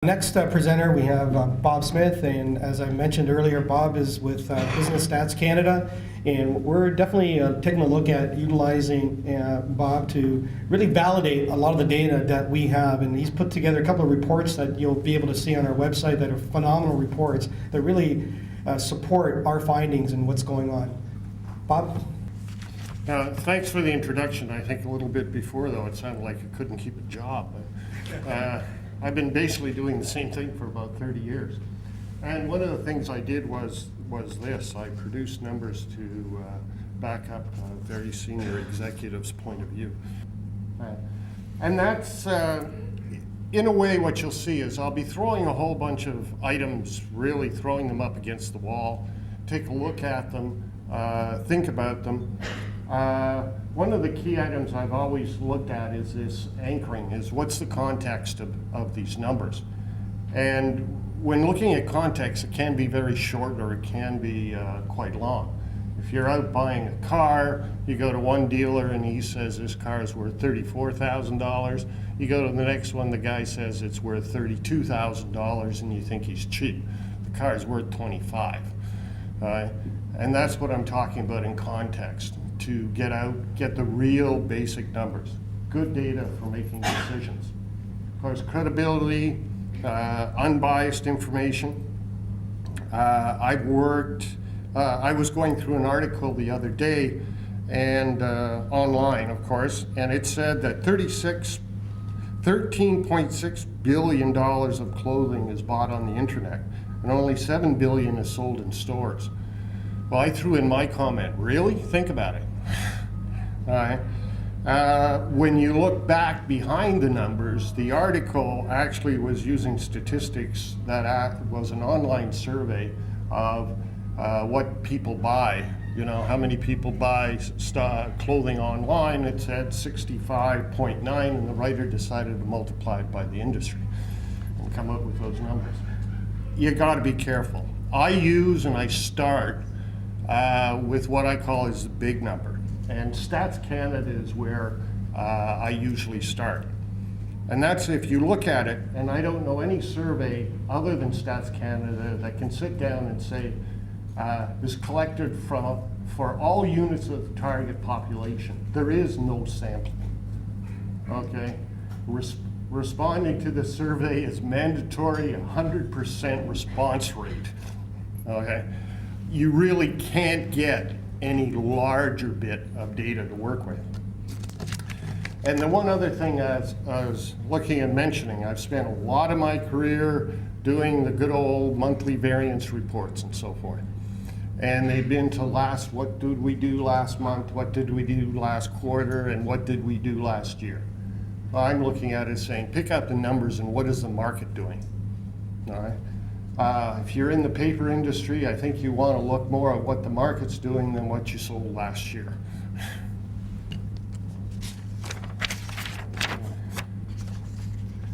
Next presenter, we have Bob Smith, and as I mentioned earlier, Bob is with Business Stats Canada, and we're definitely taking a look at utilizing Bob to really validate a lot of the data that we have, and he's put together a couple of reports that you'll be able to see on our website that are phenomenal reports that really support our findings and what's going on. Bob? Thanks for the introduction. I think a little bit before, though, it sounded like I couldn't keep a job. But, I've been basically doing the same thing for about 30 years. And one of the things I did was this. I produced numbers to back up a very senior executive's point of view. And that's, in a way, what you'll see is I'll be throwing a whole bunch of items, really throwing them up against the wall, take a look at them, think about them. One of the key items I've always looked at is this anchoring, is what's the context of these numbers. And when looking at context, it can be very short or it can be quite long. If you're out buying a car, you go to one dealer and he says this car is worth $34,000. You go to the next one, the guy says it's worth $32,000 and you think he's cheap. The car is worth $25,000. And that's what I'm talking about in context. To get the real basic numbers, good data for making decisions. Of course, credibility, unbiased information. I was going through an article the other day, and online, of course, and it said that $13.6 billion of clothing is bought on the internet, and only $7 billion is sold in stores. Well, I threw in my comment, really? Think about it. When you look back behind the numbers, the article actually was using statistics that was an online survey of what people buy. You know, how many people buy clothing online. It said 65.9, and the writer decided to multiply it by the industry and come up with those numbers. You got to be careful. I use and I start with what I call is the big number. And Stats Canada is where I usually start. And that's if you look at it, and I don't know any survey other than Stats Canada that can sit down and say, is collected for all units of the target population. There is no sampling, okay? Responding to the survey is mandatory, 100% response rate, okay? You really can't get any larger bit of data to work with. And the one other thing I was looking and mentioning, I've spent a lot of my career doing the good old monthly variance reports and so forth. And they've been to what did we do last month, what did we do last quarter, and what did we do last year? Well, I'm looking at it saying, pick out the numbers and what is the market doing, all right? If you're in the paper industry, I think you want to look more at what the market's doing than what you sold last year.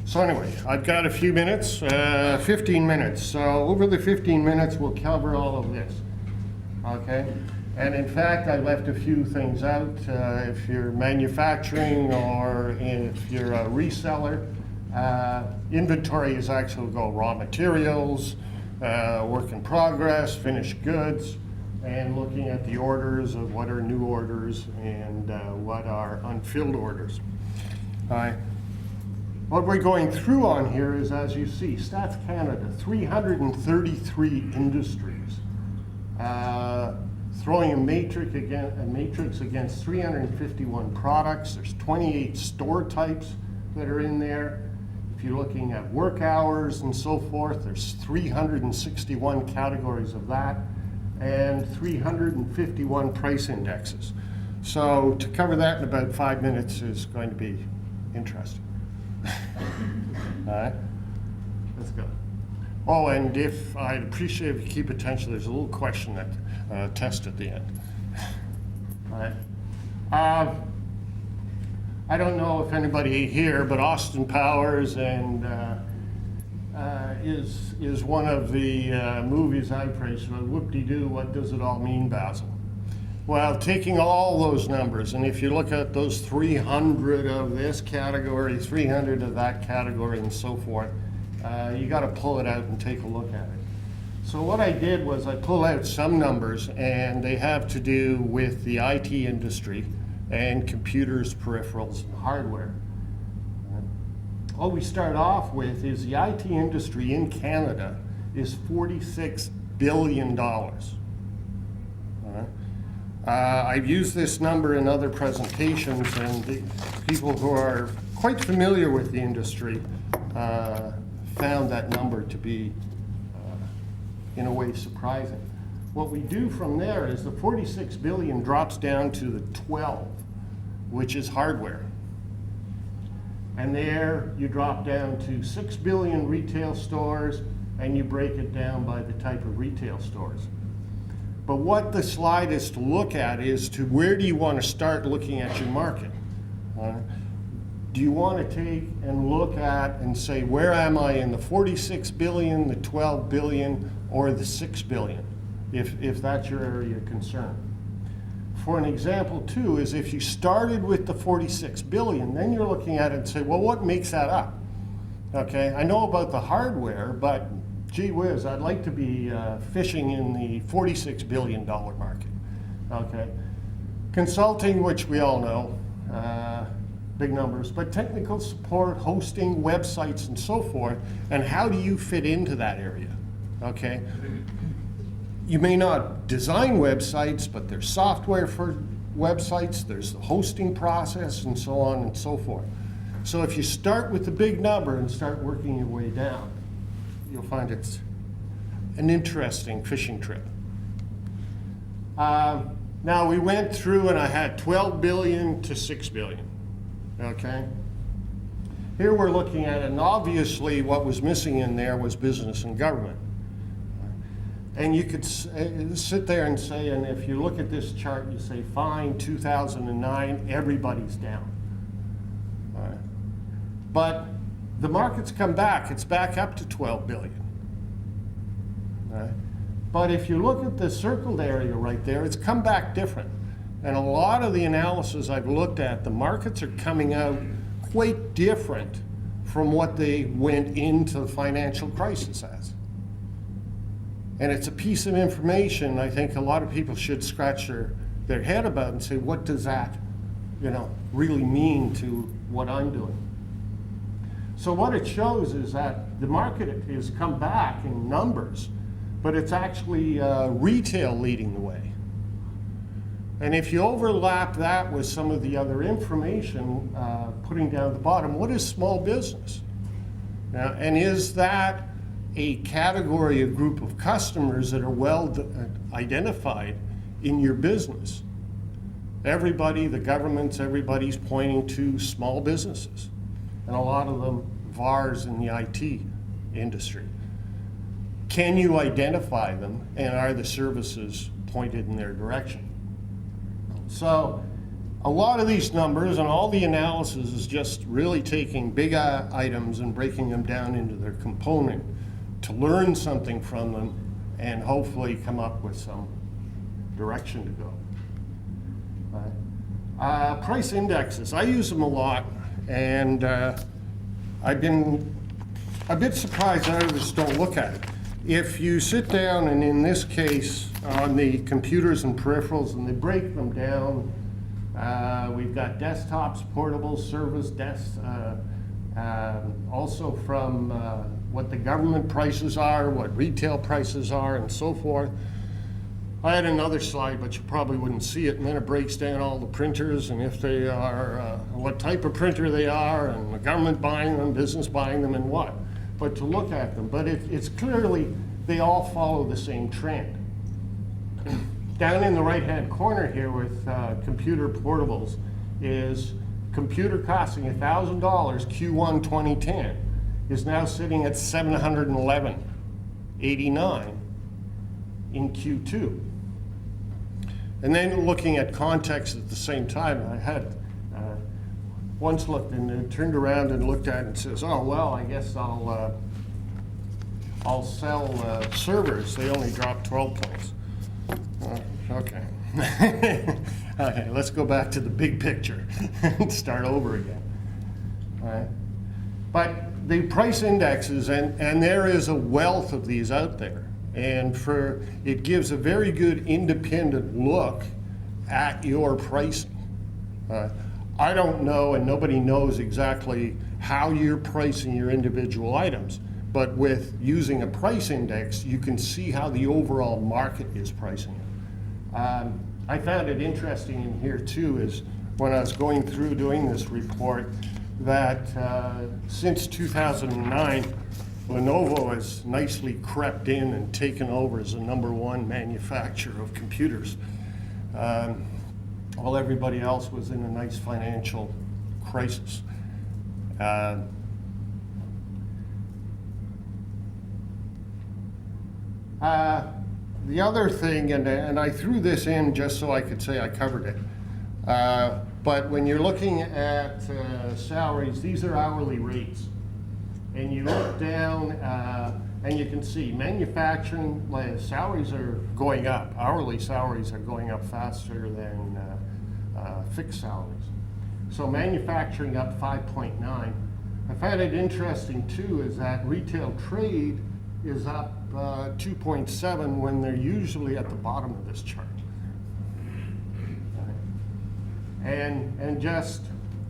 So anyway, I've got a few minutes, 15 minutes. So over the 15 minutes, we'll cover all of this, okay? And in fact, I left a few things out. If you're manufacturing or if you're a reseller, inventory is actually raw materials, work in progress, finished goods, and looking at the orders of what are new orders and what are unfilled orders. What we're going through on here is, as you see, Stats Canada, 333 industries, throwing a matrix against 351 products. There's 28 store types that are in there. If you're looking at work hours and so forth, there's 361 categories of that and 351 price indexes. So to cover that in about 5 minutes is going to be interesting. All right, let's go. Oh, and if I'd appreciate if you keep attention, there's a little question that test at the end. All right. I don't know if anybody here, but Austin Powers and is one of the movies I praise. So whoop-de-doo, what does it all mean, Basil? Well, taking all those numbers, and if you look at those 300 of this category, 300 of that category, and so forth, you got to pull it out and take a look at it. So what I did was I pulled out some numbers, and they have to do with the IT industry and computers, peripherals, and hardware. What we start off with is the IT industry in Canada is $46 billion. I've used this number in other presentations, and the people who are quite familiar with the industry found that number to be in a way surprising. What we do from there is the 46 billion drops down to the 12, which is hardware. And there you drop down to 6 billion retail stores, and you break it down by the type of retail stores. But what the slide is to look at is to where do you want to start looking at your market? Do you want to take and look at and say, where am I in the 46 billion, the 12 billion, or the 6 billion, if that's your area of concern? For an example too, is if you started with the 46 billion, then you're looking at it and say, well, what makes that up? Okay, I know about the hardware, but gee whiz, I'd like to be fishing in the $46 billion market. Okay, consulting, which we all know, big numbers, but technical support, hosting, websites, and so forth, and how do you fit into that area? Okay, you may not design websites, but there's software for websites, there's the hosting process, and so on and so forth. So if you start with the big number and start working your way down, you'll find it's an interesting fishing trip. Now we went through and I had 12 billion to 6 billion, okay? Here we're looking at it, and obviously what was missing in there was business and government. And you could sit there and say, and if you look at this chart, you say, fine, 2009, everybody's down. All right. But the market's come back, it's back up to 12 billion. All right. But if you look at the circled area right there, it's come back different. And a lot of the analysis I've looked at, the markets are coming out quite different from what they went into the financial crisis as. And it's a piece of information I think a lot of people should scratch their head about and say, what does that, really mean to what I'm doing? So what it shows is that the market has come back in numbers, but it's actually retail leading the way. And if you overlap that with some of the other information, putting down at the bottom, what is small business? Now, and is that a category, a group of customers that are well identified in your business? Everybody, the governments, everybody's pointing to small businesses, and a lot of them VARs in the IT industry. Can you identify them, and are the services pointed in their direction? So a lot of these numbers and all the analysis is just really taking big items and breaking them down into their component to learn something from them and hopefully come up with some direction to go. Right. Price indexes, I use them a lot, and I've been a bit surprised that others don't look at it. If you sit down, and in this case on the computers and peripherals, and they break them down, we've got desktops, portables, service desks, also from what the government prices are, what retail prices are, and so forth. I had another slide, but you probably wouldn't see it, and then it breaks down all the printers, and if they are, what type of printer they are, and the government buying them, business buying them, and what. But to look at them, but it's clearly, they all follow the same trend. Down in the right-hand corner here with computer portables is computer costing $1,000 Q1 2010 is now sitting at $711.89 in Q2. And then looking at context at the same time, I had once looked and turned around and looked at it and says, oh, well, I guess I'll sell servers. They only dropped 12 points. Okay. Okay, let's go back to the big picture and start over again. All right. But the price indexes, and there is a wealth of these out there, and it gives a very good independent look at your pricing. I don't know, and nobody knows exactly how you're pricing your individual items, but with using a price index, you can see how the overall market is pricing it. I found it interesting in here too, is when I was going through doing this report, that since 2009, Lenovo has nicely crept in and taken over as the #1 manufacturer of computers, while everybody else was in a nice financial crisis. The other thing, and I threw this in just so I could say I covered it, but when you're looking at salaries, these are hourly rates. And you look down and you can see manufacturing salaries are going up. Hourly salaries are going up faster than fixed salaries. So manufacturing up 5.9. I find it interesting too is that retail trade is up 2.7 when they're usually at the bottom of this chart. And just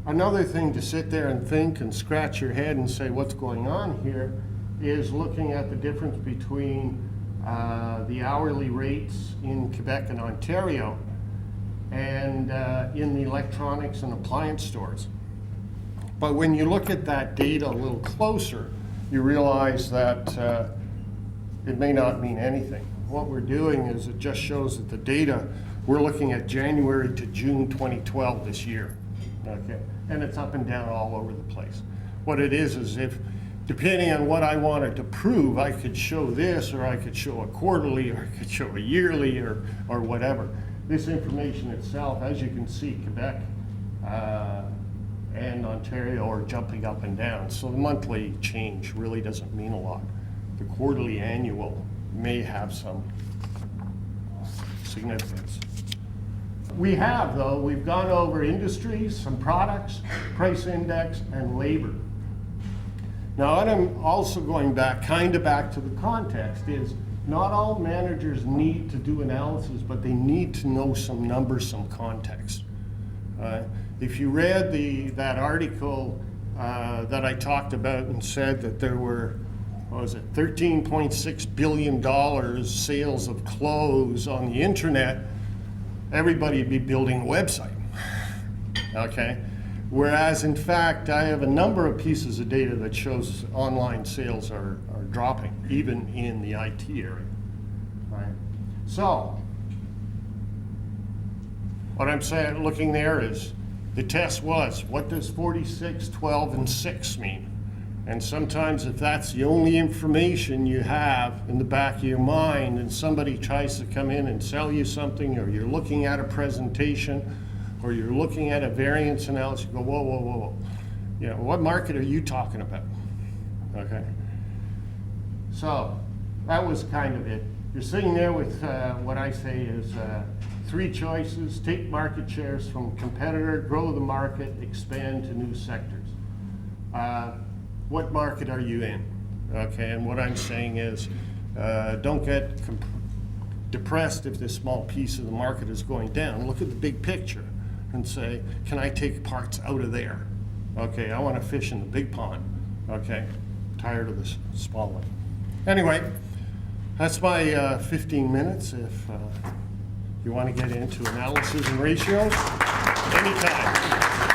another thing to sit there and think and scratch your head and say what's going on here is looking at the difference between the hourly rates in Quebec and Ontario and in the electronics and appliance stores. But when you look at that data a little closer, you realize that it may not mean anything. What we're doing is it just shows that the data, we're looking at January to June 2012 this year. Okay, and it's up and down all over the place. What it is if, depending on what I wanted to prove, I could show this, or I could show a quarterly, or I could show a yearly, or whatever. This information itself, as you can see, Quebec and Ontario are jumping up and down. So the monthly change really doesn't mean a lot. The quarterly annual may have some significance. We have, though, we've gone over industries, some products, price index, and labor. Now, what I'm also going back to the context is not all managers need to do analysis, but they need to know some numbers, some context. If you read that article that I talked about and said that there were, what was it, $13.6 billion sales of clothes on the internet, everybody would be building a website, okay? Whereas, in fact, I have a number of pieces of data that shows online sales are dropping, even in the IT area, right? So, what I'm saying, looking there is, the test was, what does 46, 12, and 6 mean? And sometimes if that's the only information you have in the back of your mind and somebody tries to come in and sell you something, or you're looking at a presentation, or you're looking at a variance analysis, you go, whoa, whoa, whoa, whoa. You know, what market are you talking about? Okay. So that was kind of it. You're sitting there with what I say is 3 choices: take market shares from a competitor, grow the market, expand to new sectors. What market are you in? Okay, and what I'm saying is don't get depressed if this small piece of the market is going down. Look at the big picture and say, can I take parts out of there? Okay, I want to fish in the big pond. Okay, tired of this small one. Anyway, that's my 15 minutes. If you want to get into analysis and ratios, anytime.